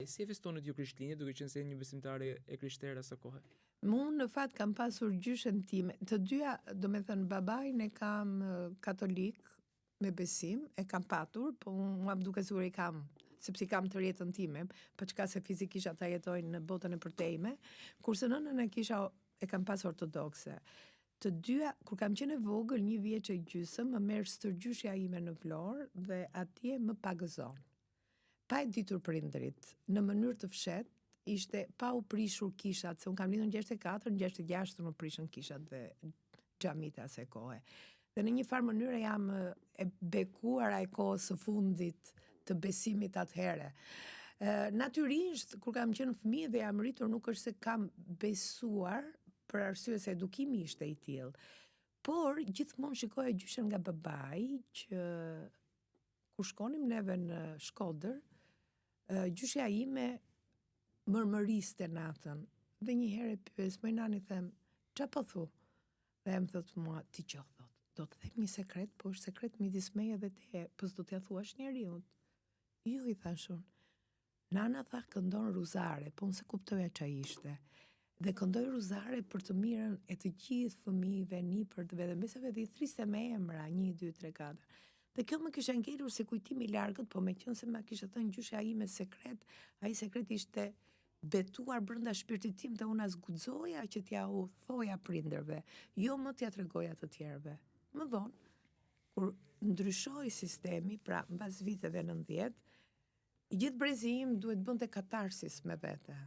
si e festonët ju Krishtlindjen, duke qenë se një besimtare e krishterë asë kohë? Unë në fat kam pasur gjyshen time, të dyja, do me thënë babajn e kam katolik me besim, e kam patur, po mua më duke sigur i kam, sepse i kam të rjetën time, pa çka se fizikisht ata jetojnë në botën e përtejme, kurse nënën e kam pas ortodokse. Të dyja, kur kam qenë e vogël, 1 vjeç e gjysmë, më merr stërgjyshja ime në Vlorë dhe atje më pagëzon. Pa e ditur prindrit, në mënyrë të fshet, ishte pa u prishur kishat, se unë kam lindur në 64, në 66 më prishën kishat dhe xhamit asaj kohe. Dhe në një farë mënyrë jam e bekuar ai kohës së fundit të besimit atëhere. Natyrisht, kur kam qenë fëmijë dhe jam rritur, nuk është se kam besuar, për arsye se edukimi ishte i tillë. Por gjithmonë shikoja gjyshen nga babai që kur shkonim neve në Shkodër, gjyshja ime mërmëriste natën. Dhe një herë e pyes, "Moj nani", them, "ç'a po thu?" Dhe më thot mua, "Ti që thot, do të them një sekret, po është sekret midis meje dhe teje, po s'do t'ja thuash njeriut." "Jo", i thash unë. "Nana tha këndon ruzare", po unë se kuptoja ç'a ishte. Dhe këndoj ruzare për të mirën e të gjithë fëmijëve, nipërtve dhe mbeseve dhe i thriste me emra, 1, 2, 3, 4. Dhe kjo më kisha ngelur si kujtimi i largët, po me qenë se ma kishte thënë gjyshja ime sekret, ai sekret ishte betuar brenda shpirtit tim dhe unë as guxoja që t'ja u thoja prindërve, jo më t'ja tregoja të tjerëve. Më vonë, kur ndryshoi sistemi, pra mbas viteve 90, i gjithë brezi im duhet bënte katarsis me vete.